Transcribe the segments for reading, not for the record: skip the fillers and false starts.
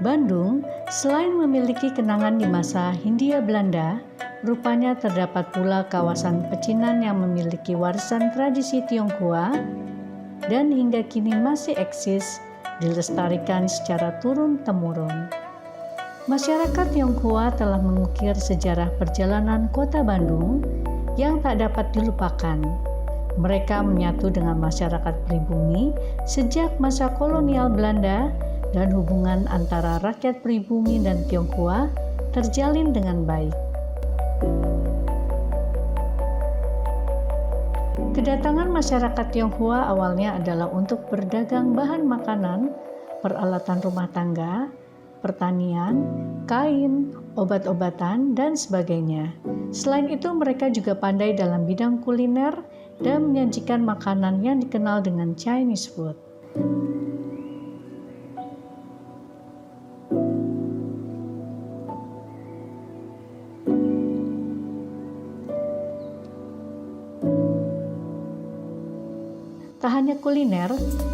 Bandung, selain memiliki kenangan di masa Hindia Belanda, rupanya terdapat pula kawasan pecinan yang memiliki warisan tradisi Tionghoa dan hingga kini masih eksis, dilestarikan secara turun-temurun. Masyarakat Tionghoa telah mengukir sejarah perjalanan kota Bandung yang tak dapat dilupakan. Mereka menyatu dengan masyarakat pribumi sejak masa kolonial Belanda dan hubungan antara rakyat pribumi dan Tionghoa terjalin dengan baik. Kedatangan masyarakat Tionghoa awalnya adalah untuk berdagang bahan makanan, peralatan rumah tangga, pertanian, kain, obat-obatan, dan sebagainya. Selain itu, mereka juga pandai dalam bidang kuliner dan menyajikan makanan yang dikenal dengan Chinese food. Tak hanya kuliner,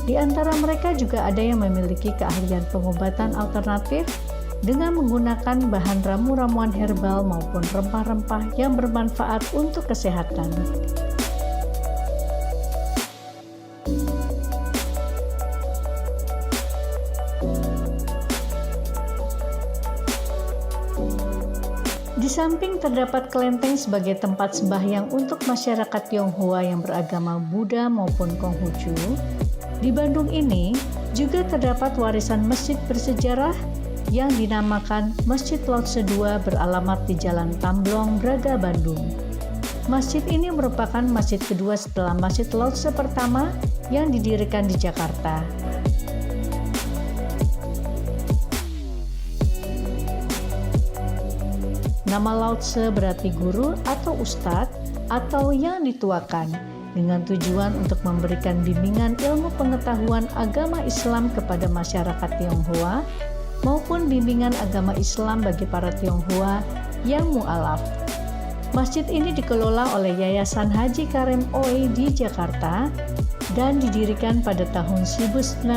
di antara mereka juga ada yang memiliki keahlian pengobatan alternatif dengan menggunakan bahan ramu-ramuan herbal maupun rempah-rempah yang bermanfaat untuk kesehatan. Di samping terdapat kelenteng sebagai tempat sembahyang untuk masyarakat Tionghoa yang beragama Buddha maupun Konghucu, di Bandung ini juga terdapat warisan masjid bersejarah yang dinamakan Masjid Lao-Tse II beralamat di Jalan Tamblong, Braga, Bandung. Masjid ini merupakan masjid kedua setelah Masjid Lao-Tse pertama yang didirikan di Jakarta. Nama Lao-Tse berarti guru atau ustadz atau yang dituakan, dengan tujuan untuk memberikan bimbingan ilmu pengetahuan agama Islam kepada masyarakat Tionghoa maupun bimbingan agama Islam bagi para Tionghoa yang mu'alaf. Masjid ini dikelola oleh Yayasan Haji Karim Oi di Jakarta dan didirikan pada tahun 1991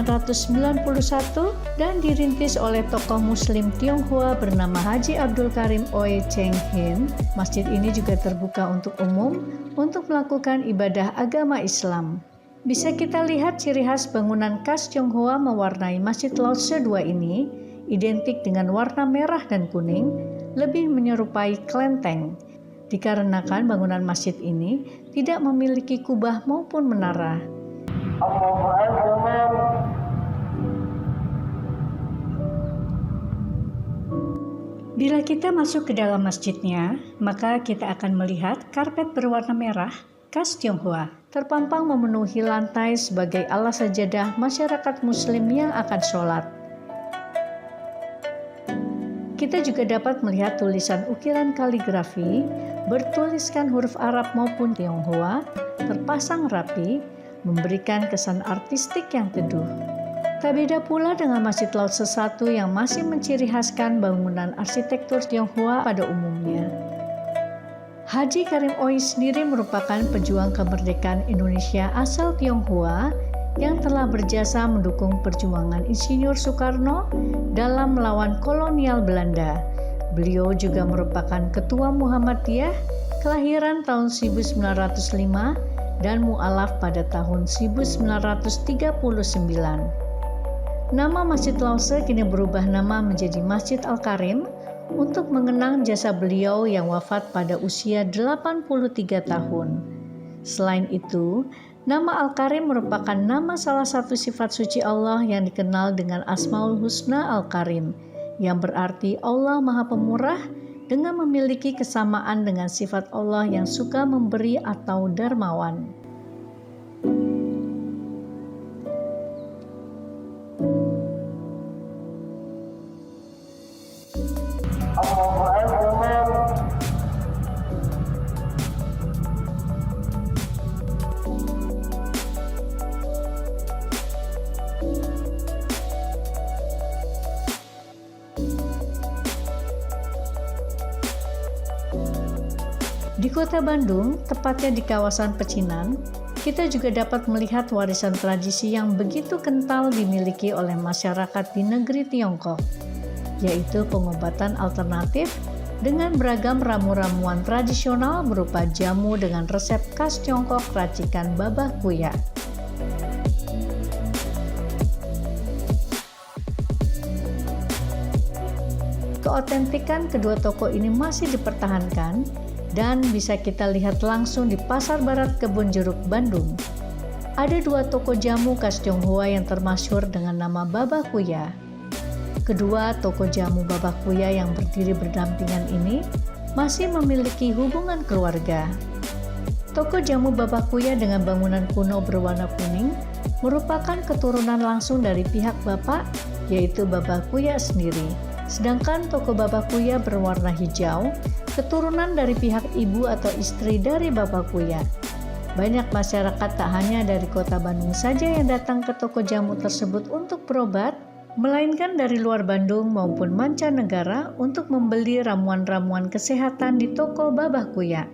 dan dirintis oleh tokoh muslim Tionghoa bernama Haji Abdul Karim Oi Cheng Hin. Masjid ini juga terbuka untuk umum untuk melakukan ibadah agama Islam. Bisa kita lihat ciri khas bangunan khas Tionghoa mewarnai Masjid Lao-Tse II ini identik dengan warna merah dan kuning, lebih menyerupai kelenteng. Dikarenakan bangunan masjid ini tidak memiliki kubah maupun menara. Bila kita masuk ke dalam masjidnya, maka kita akan melihat karpet berwarna merah khas Tionghoa terpampang memenuhi lantai sebagai alas sajadah masyarakat muslim yang akan sholat. Kita juga dapat melihat tulisan ukiran kaligrafi bertuliskan huruf Arab maupun Tionghoa terpasang rapi, memberikan kesan artistik yang teduh. Tak beda pula dengan Masjid Lao-Tse I yang masih menciri khaskan bangunan arsitektur Tionghoa pada umumnya. Haji Karim Oi sendiri merupakan pejuang kemerdekaan Indonesia asal Tionghoa yang telah berjasa mendukung perjuangan Insinyur Soekarno dalam melawan kolonial Belanda. Beliau juga merupakan ketua Muhammadiyah kelahiran tahun 1905 dan mu'alaf pada tahun 1939. Nama Masjid Lao-Tse kini berubah nama menjadi Masjid Al-Karim untuk mengenang jasa beliau yang wafat pada usia 83 tahun. Selain itu, nama Al-Karim merupakan nama salah satu sifat suci Allah yang dikenal dengan Asmaul Husna Al-Karim, yang berarti Allah Maha Pemurah dengan memiliki kesamaan dengan sifat Allah yang suka memberi atau dermawan. Di kota Bandung, tepatnya di kawasan Pecinan, kita juga dapat melihat warisan tradisi yang begitu kental dimiliki oleh masyarakat di negeri Tiongkok. yaitu pengobatan alternatif dengan beragam ramu-ramuan tradisional berupa jamu dengan resep khas Tiongkok racikan Babah Kuya. Keotentikan kedua toko ini masih dipertahankan dan bisa kita lihat langsung di Pasar Barat Kebun Jeruk, Bandung. Ada 2 toko jamu khas Tionghoa yang termasyhur dengan nama Babah Kuya. Kedua toko jamu Babah Kuya yang berdiri berdampingan ini masih memiliki hubungan keluarga. Toko jamu Babah Kuya dengan bangunan kuno berwarna kuning merupakan keturunan langsung dari pihak bapak, yaitu Babah Kuya sendiri. Sedangkan toko Babah Kuya berwarna hijau, keturunan dari pihak ibu atau istri dari Babah Kuya. Banyak masyarakat tak hanya dari kota Bandung saja yang datang ke toko jamu tersebut untuk berobat, melainkan dari luar Bandung maupun mancanegara untuk membeli ramuan-ramuan kesehatan di toko Babah Kuya.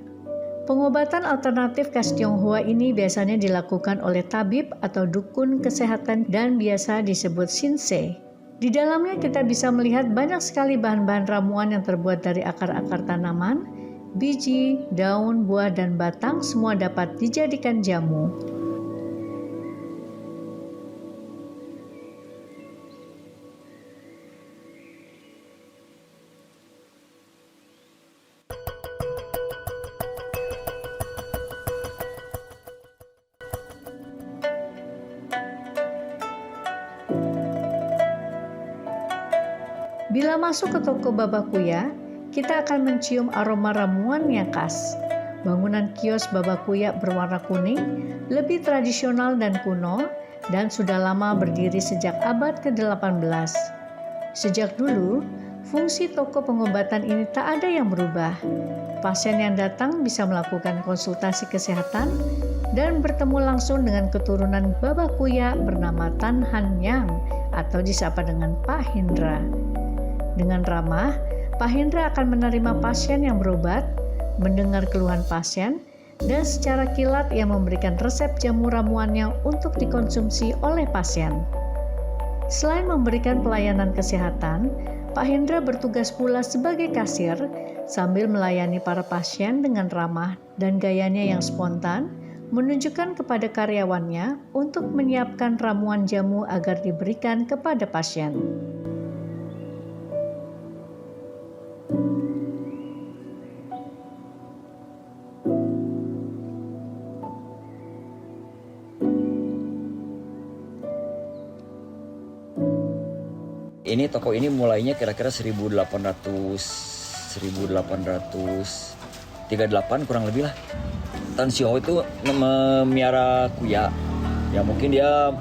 Pengobatan alternatif khas Tionghoa ini biasanya dilakukan oleh tabib atau dukun kesehatan dan biasa disebut shinsei. Di dalamnya kita bisa melihat banyak sekali bahan-bahan ramuan yang terbuat dari akar-akar tanaman, biji, daun, buah, dan batang semua dapat dijadikan jamu. Bila masuk ke toko Babah Kuya, kita akan mencium aroma ramuan yang khas. Bangunan kios Babah Kuya berwarna kuning, lebih tradisional dan kuno, dan sudah lama berdiri sejak abad ke-18. Sejak dulu, fungsi toko pengobatan ini tak ada yang berubah. Pasien yang datang bisa melakukan konsultasi kesehatan dan bertemu langsung dengan keturunan Babah Kuya bernama Tan Han Yang atau disapa dengan Pak Hendra. Dengan ramah, Pak Hendra akan menerima pasien yang berobat, mendengar keluhan pasien, dan secara kilat ia memberikan resep jamu ramuannya untuk dikonsumsi oleh pasien. Selain memberikan pelayanan kesehatan, Pak Hendra bertugas pula sebagai kasir sambil melayani para pasien dengan ramah dan gayanya yang spontan, menunjukkan kepada karyawannya untuk menyiapkan ramuan jamu agar diberikan kepada pasien. Ini toko ini mulainya kira-kira 1838 kurang lebih lah. Tan Xiao itu memiara kuya. Ya mungkin dia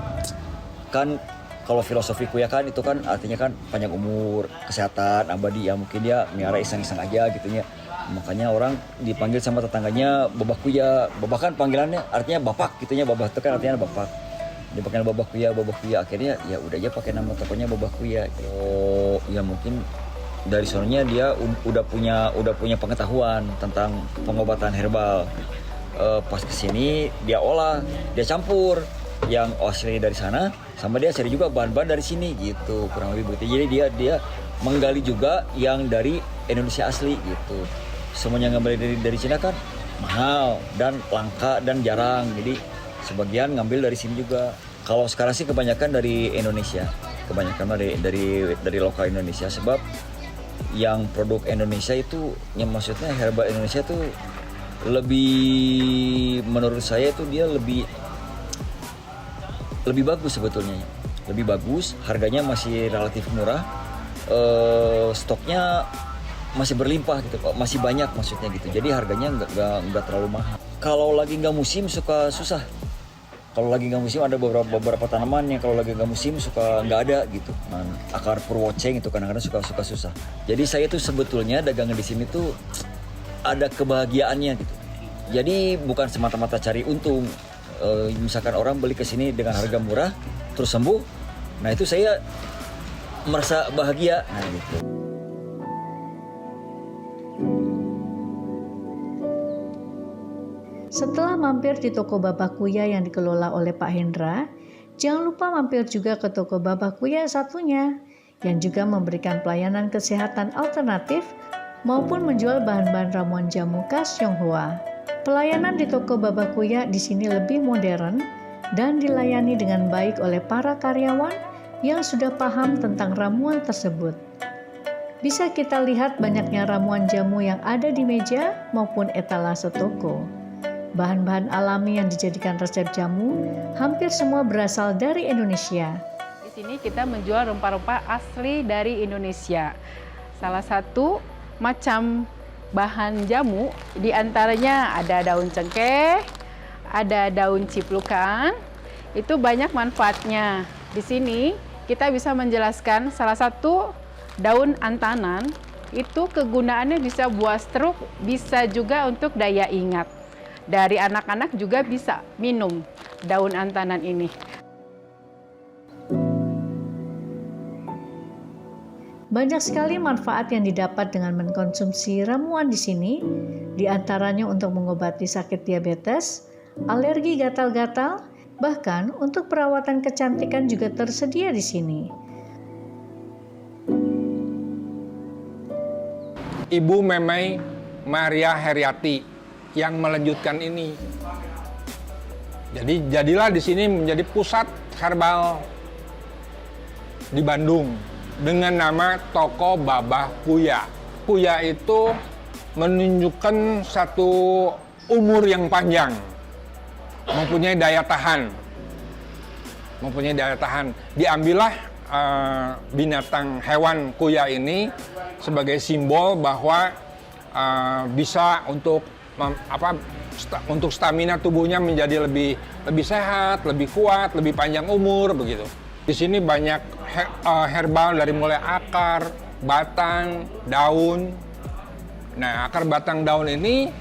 kan kalau filosofi kuya kan itu kan artinya kan panjang umur, kesehatan, abadi ya, mungkin dia miara iseng-iseng aja gitunya. Makanya orang dipanggil sama tetangganya Babah Kuya. Babah kan panggilannya artinya bapak gitunya, Babah itu kan artinya bapak. Dipakai Babah Kuya, akhirnya ya udah aja pakai nama tokonya Babah Kuya. Oh, ya mungkin dari sononya dia udah punya pengetahuan tentang pengobatan herbal. Pas kesini dia olah, dia campur yang asli dari sana sama dia cari juga bahan-bahan dari sini gitu, kurang lebih begitu. Jadi dia menggali juga yang dari Indonesia asli gitu. Semuanya ngambil dari Cina kan mahal dan langka dan jarang, jadi sebagian ngambil dari sini juga. Kalau sekarang sih kebanyakan dari Indonesia, kebanyakan dari lokal Indonesia, sebab yang produk Indonesia itu, yang maksudnya herbal Indonesia tuh lebih, menurut saya itu dia lebih bagus sebetulnya, lebih bagus, harganya masih relatif murah, stoknya masih berlimpah gitu, masih banyak maksudnya gitu. Jadi harganya nggak terlalu mahal. Kalau lagi nggak musim suka susah. Kalau lagi nggak musim ada beberapa tanaman yang kalau lagi nggak musim suka nggak ada gitu. Akar purwoceng itu kadang-kadang suka susah. Jadi saya tuh sebetulnya dagangan di sini tuh ada kebahagiaannya gitu. Jadi bukan semata-mata cari untung. Misalkan orang beli ke sini dengan harga murah terus sembuh, nah itu saya merasa bahagia. Nah gitu. Setelah mampir di toko Babah Kuya yang dikelola oleh Pak Hendra, jangan lupa mampir juga ke toko Babah Kuya satunya, yang juga memberikan pelayanan kesehatan alternatif maupun menjual bahan-bahan ramuan jamu khas Tionghoa. Pelayanan di toko Baba Kuya di sini lebih modern dan dilayani dengan baik oleh para karyawan yang sudah paham tentang ramuan tersebut. Bisa kita lihat banyaknya ramuan jamu yang ada di meja maupun etalase toko. Bahan-bahan alami yang dijadikan resep jamu hampir semua berasal dari Indonesia. Di sini kita menjual rempah-rempah asli dari Indonesia. Salah satu macam bahan jamu diantaranya ada daun cengkeh, ada daun ciplukan. Itu banyak manfaatnya. Di sini kita bisa menjelaskan salah satu daun antanan itu kegunaannya bisa buat stroke, bisa juga untuk daya ingat. Dari anak-anak juga bisa minum daun antanan ini. Banyak sekali manfaat yang didapat dengan mengkonsumsi ramuan di sini, di antaranya untuk mengobati sakit diabetes, alergi gatal-gatal, bahkan untuk perawatan kecantikan juga tersedia di sini. Ibu Memei Maria Heriati yang melanjutkan ini. Jadi jadilah di sini menjadi pusat herbal di Bandung dengan nama Toko Baba Kuya. Kuya itu menunjukkan satu umur yang panjang, mempunyai daya tahan. Diambillah binatang hewan kuya ini sebagai simbol bahwa bisa untuk untuk stamina tubuhnya menjadi lebih sehat, lebih kuat, lebih panjang umur begitu. Di sini banyak herbal dari mulai akar, batang, daun. Nah, akar batang daun ini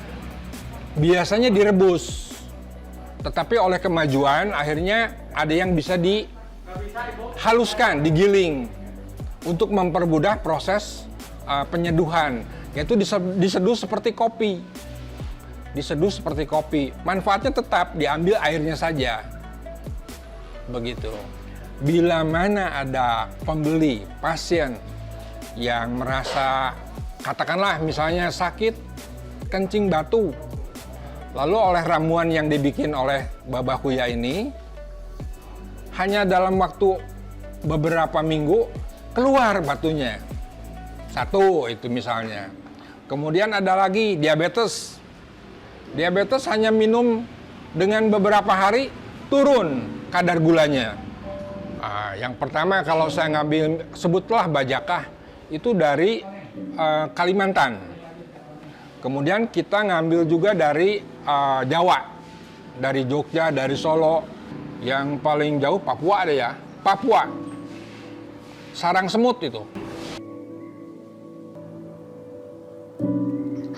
biasanya direbus. Tetapi oleh kemajuan akhirnya ada yang bisa dihaluskan, digiling untuk mempermudah proses penyeduhan, yaitu diseduh seperti kopi. Manfaatnya tetap, diambil airnya saja. Begitu. Bila mana ada pembeli, pasien yang merasa, katakanlah misalnya sakit kencing batu, lalu oleh ramuan yang dibikin oleh Baba Kuya ini, hanya dalam waktu beberapa minggu keluar batunya. Satu itu misalnya. Kemudian ada lagi diabetes. Diabetes hanya minum dengan beberapa hari turun kadar gulanya. Yang pertama kalau saya ngambil, sebutlah bajakah, itu dari Kalimantan. Kemudian kita ngambil juga dari Jawa, dari Jogja, dari Solo. Yang paling jauh Papua ada ya, Papua. Sarang semut itu.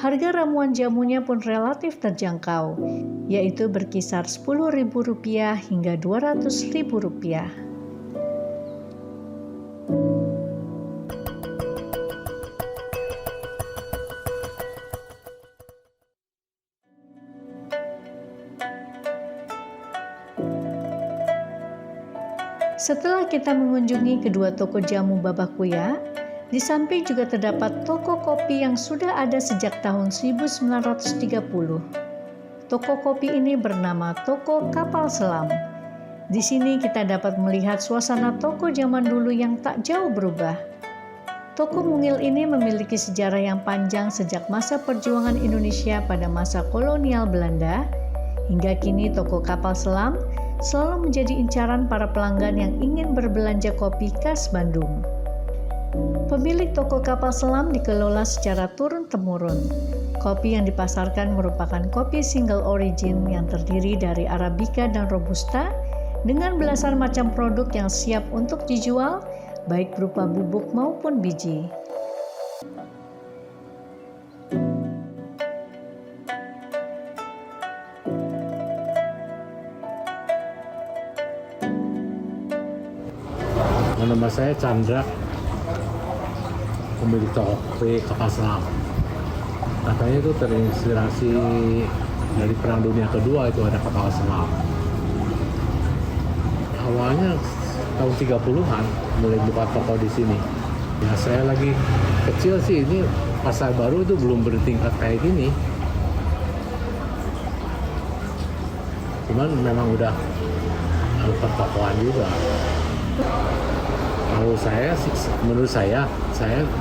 Harga ramuan jamunya pun relatif terjangkau, yaitu berkisar Rp10.000 hingga Rp200.000. Setelah kita mengunjungi kedua toko jamu Baba Kuya, di samping juga terdapat toko kopi yang sudah ada sejak tahun 1930. Toko kopi ini bernama Toko Kapal Selam. Di sini kita dapat melihat suasana toko zaman dulu yang tak jauh berubah. Toko mungil ini memiliki sejarah yang panjang sejak masa perjuangan Indonesia pada masa kolonial Belanda. Hingga kini toko Kapal Selam selalu menjadi incaran para pelanggan yang ingin berbelanja kopi khas Bandung. Pemilik toko Kapal Selam dikelola secara turun-temurun. Kopi yang dipasarkan merupakan kopi single origin yang terdiri dari Arabica dan Robusta dengan belasan macam produk yang siap untuk dijual, baik berupa bubuk maupun biji. Nama saya Chandra, pemilik toko kopi Kapal Selam. Katanya itu terinspirasi dari Perang Dunia Kedua, itu ada kapal selam. Awalnya tahun 30-an mulai buka toko di sini. Ya saya lagi kecil sih, ini pasar baru itu belum bertingkat kayak gini. Cuman memang udah pertokoan juga. Kalau saya sih, menurut saya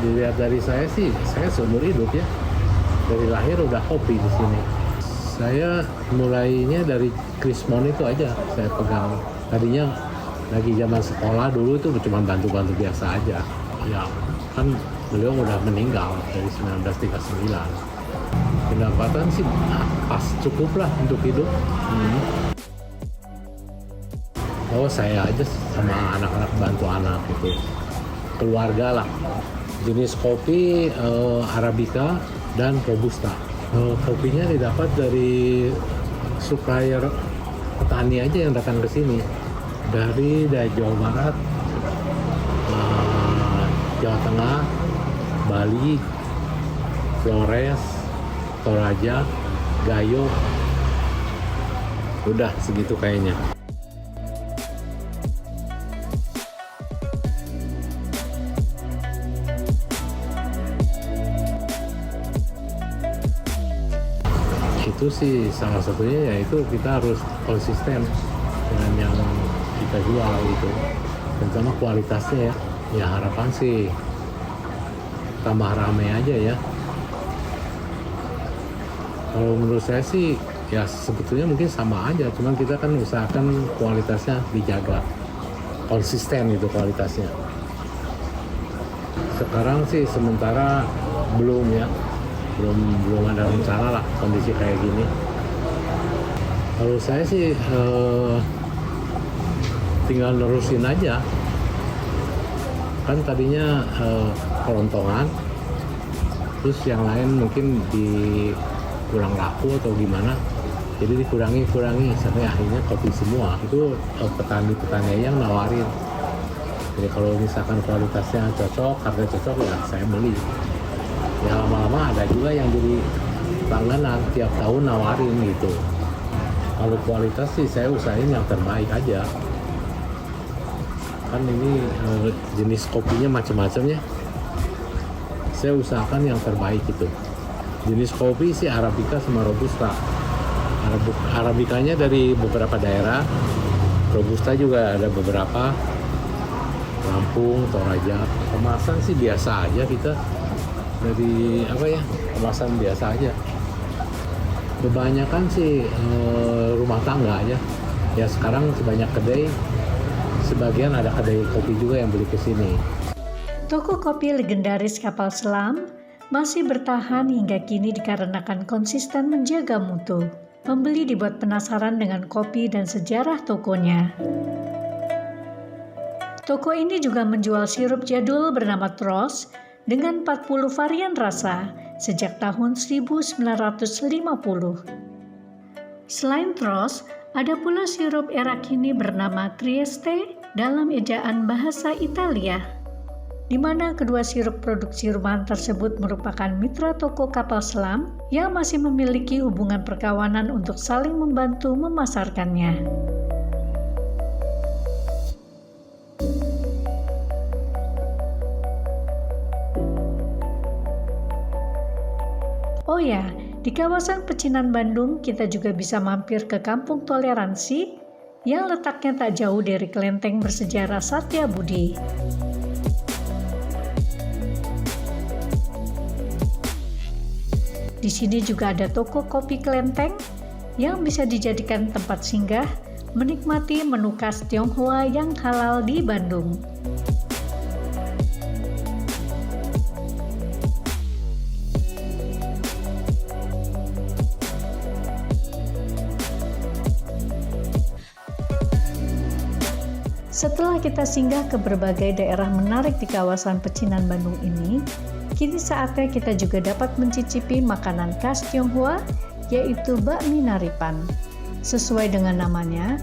dilihat dari saya sih, saya seumur hidup ya. Dari lahir udah kopi di sini. Saya mulainya dari Krismon itu aja, saya pegang. Tadinya lagi zaman sekolah dulu itu cuma bantu-bantu biasa aja. Ya kan beliau udah meninggal dari 1939. Pendapatan sih pas cukup lah untuk hidup. Oh saya aja sama anak-anak bantu anak gitu, keluarga lah. Jenis kopi Arabica dan Robusta. Kopinya didapat dari supplier petani aja yang datang ke sini dari Jawa Barat, Jawa Tengah, Bali, Flores, Toraja, Gayo. Udah segitu kayaknya. Itu sih salah satunya, yaitu kita harus konsisten dengan yang kita jual gitu, terutama kualitasnya ya. Ya harapan sih tambah ramai aja ya. Kalau menurut saya sih ya sebetulnya mungkin sama aja, cuman kita kan usahakan kualitasnya dijaga, konsisten itu kualitasnya. Sekarang sih sementara belum ya, belum ada rencana lah kondisi kayak gini. Kalau saya sih tinggal nerusin aja. Kan tadinya kelontongan, terus yang lain mungkin kurang laku atau gimana, jadi dikurangi sampai akhirnya kopi semua. Itu petani yang nawarin. Jadi kalau misalkan kualitasnya cocok, harga cocok ya saya beli. Ya lama-lama ada juga yang jadi langganan, tiap tahun nawarin gitu. Kalau kualitas sih saya usahain yang terbaik aja. Kan ini jenis kopinya macam-macam ya. Saya usahakan yang terbaik itu. Jenis kopi sih Arabica sama Robusta. Arabicanya dari beberapa daerah, Robusta juga ada beberapa. Lampung, Toraja. Kemasan sih biasa aja kita. Dari kemasan biasa aja. Kebanyakan sih rumah tangga aja. Ya sekarang sebanyak kedai, sebagian ada kedai kopi juga yang beli ke sini. Toko kopi legendaris Kapal Selam masih bertahan hingga kini dikarenakan konsisten menjaga mutu. Pembeli dibuat penasaran dengan kopi dan sejarah tokonya. Toko ini juga menjual sirup jadul bernama Trost dengan 40 varian rasa sejak tahun 1950. Selain Trost, ada pula sirup era kini bernama Trieste dalam ejaan bahasa Italia, di mana kedua sirup produksi rumahan tersebut merupakan mitra toko Kapal Selam yang masih memiliki hubungan perkawanan untuk saling membantu memasarkannya. Oh ya, di kawasan Pecinan Bandung kita juga bisa mampir ke Kampung Toleransi yang letaknya tak jauh dari kelenteng bersejarah Satya Budi. Di sini juga ada toko kopi kelenteng yang bisa dijadikan tempat singgah menikmati menu khas Tionghoa yang halal di Bandung. Setelah kita singgah ke berbagai daerah menarik di kawasan Pecinan Bandung ini, kini saatnya kita juga dapat mencicipi makanan khas Tionghoa, yaitu bakmi Naripan. Sesuai dengan namanya,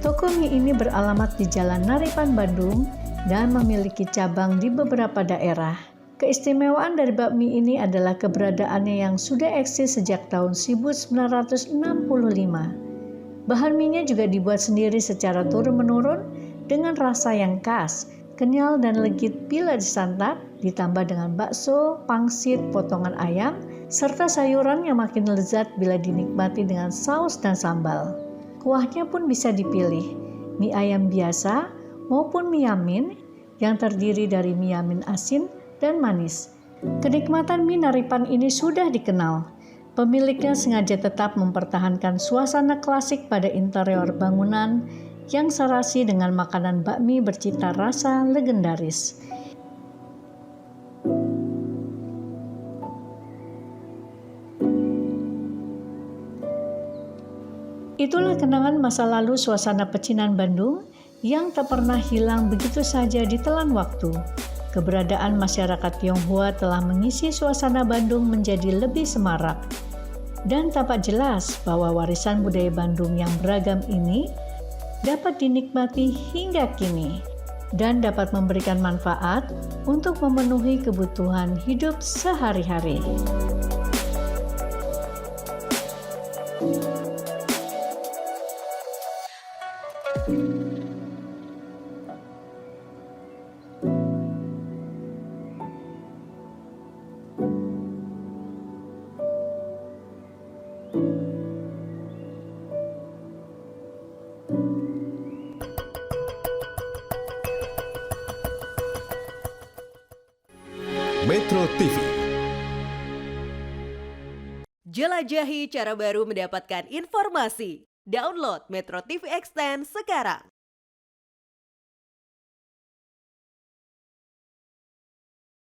toko mie ini beralamat di Jalan Naripan, Bandung, dan memiliki cabang di beberapa daerah. Keistimewaan dari bakmi ini adalah keberadaannya yang sudah eksis sejak tahun 1965. Bahan mie-nya juga dibuat sendiri secara turun-menurun, dengan rasa yang khas, kenyal dan legit bila disantap, ditambah dengan bakso, pangsit, potongan ayam, serta sayuran yang makin lezat bila dinikmati dengan saus dan sambal. Kuahnya pun bisa dipilih, mie ayam biasa maupun mie yamin yang terdiri dari mie yamin asin dan manis. Kenikmatan mie Naripan ini sudah dikenal. Pemiliknya sengaja tetap mempertahankan suasana klasik pada interior bangunan yang serasi dengan makanan bakmi bercita rasa legendaris. Itulah kenangan masa lalu suasana pecinan Bandung yang tak pernah hilang begitu saja ditelan waktu. Keberadaan masyarakat Tionghoa telah mengisi suasana Bandung menjadi lebih semarak. Dan tampak jelas bahwa warisan budaya Bandung yang beragam ini dapat dinikmati hingga kini dan dapat memberikan manfaat untuk memenuhi kebutuhan hidup sehari-hari. Metro TV. Jelajahi cara baru mendapatkan informasi. Download Metro TV Extend sekarang.